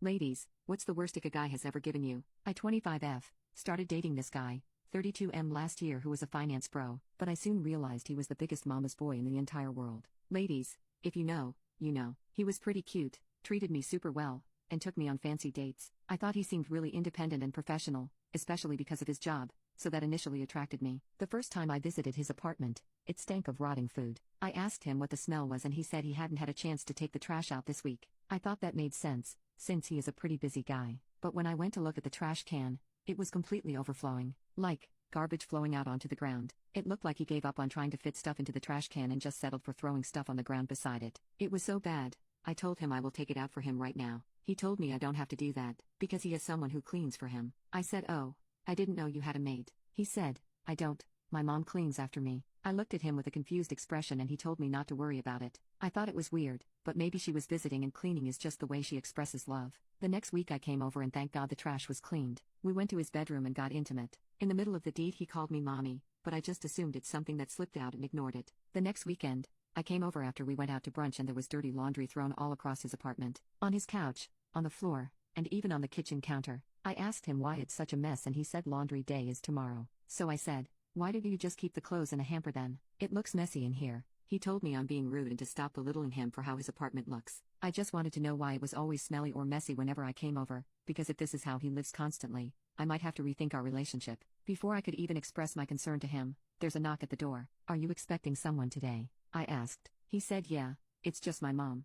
Ladies, what's the worst ick a guy has ever given you? I 25F, started dating this guy, 32M last year who was a finance bro, but I soon realized he was the biggest mama's boy in the entire world. Ladies, if you know, you know. He was pretty cute, treated me super well, and took me on fancy dates. I thought he seemed really independent and professional, especially because of his job, so that initially attracted me. The first time I visited his apartment, it stank of rotting food. I asked him what the smell was and he said he hadn't had a chance to take the trash out this week. I thought that made sense, since he is a pretty busy guy. But when I went to look at the trash can, it was completely overflowing, like garbage flowing out onto the ground. It looked like he gave up on trying to fit stuff into the trash can and just settled for throwing stuff on the ground beside it. It was so bad. I told him I will take it out for him right now. He told me I don't have to do that, because he has someone who cleans for him. I said, oh, I didn't know you had a maid. He said, I don't, my mom cleans after me. I looked at him with a confused expression and he told me not to worry about it. I thought it was weird, but maybe she was visiting and cleaning is just the way she expresses love. The next week I came over and thank God the trash was cleaned. We went to his bedroom and got intimate. In the middle of the deed he called me mommy, but I just assumed it's something that slipped out and ignored it. The next weekend, I came over after we went out to brunch and there was dirty laundry thrown all across his apartment. On his couch, on the floor, and even on the kitchen counter. I asked him why it's such a mess and he said laundry day is tomorrow. So I said, why didn't you just keep the clothes in a hamper then? It looks messy in here. He told me I'm being rude and to stop belittling him for how his apartment looks. I just wanted to know why it was always smelly or messy whenever I came over, because if this is how he lives constantly, I might have to rethink our relationship. Before I could even express my concern to him, there's a knock at the door. Are you expecting someone today? I asked. He said yeah, it's just my mom.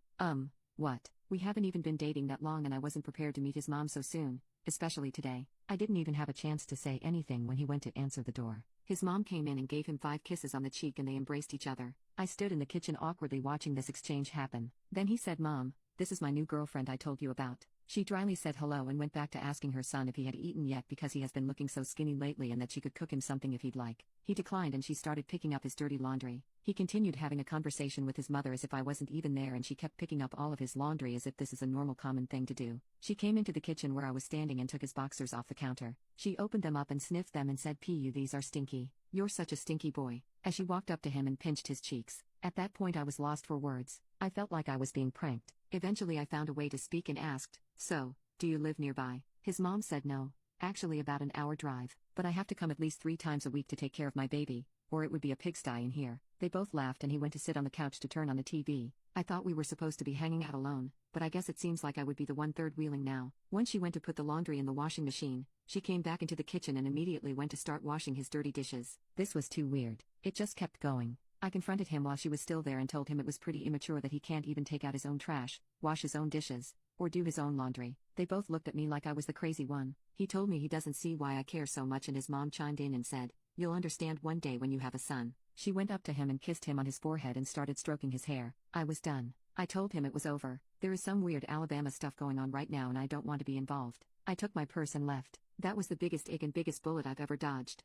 What? We haven't even been dating that long and I wasn't prepared to meet his mom so soon, especially today. I didn't even have a chance to say anything when he went to answer the door. His mom came in and gave him 5 kisses on the cheek and they embraced each other. I stood in the kitchen awkwardly watching this exchange happen. Then he said, Mom, this is my new girlfriend I told you about. She dryly said hello and went back to asking her son if he had eaten yet because he has been looking so skinny lately and that she could cook him something if he'd like. He declined and she started picking up his dirty laundry. He continued having a conversation with his mother as if I wasn't even there and she kept picking up all of his laundry as if this is a normal common thing to do. She came into the kitchen where I was standing and took his boxers off the counter. She opened them up and sniffed them and said, Pu, these are stinky. You're such a stinky boy. As she walked up to him and pinched his cheeks. At that point I was lost for words. I felt like I was being pranked. Eventually I found a way to speak and asked, so, do you live nearby? His mom said no. Actually about an hour drive, but I have to come at least 3 times a week to take care of my baby, or it would be a pigsty in here. They both laughed and he went to sit on the couch to turn on the TV. I thought we were supposed to be hanging out alone, but I guess it seems like I would be the one third wheeling now. Once she went to put the laundry in the washing machine, she came back into the kitchen and immediately went to start washing his dirty dishes. This was too weird. It just kept going. I confronted him while she was still there and told him it was pretty immature that he can't even take out his own trash, wash his own dishes, or do his own laundry. They both looked at me like I was the crazy one. He told me he doesn't see why I care so much and his mom chimed in and said, you'll understand one day when you have a son. She went up to him and kissed him on his forehead and started stroking his hair. I was done. I told him it was over. There is some weird Alabama stuff going on right now and I don't want to be involved. I took my purse and left. That was the biggest ick and biggest bullet I've ever dodged.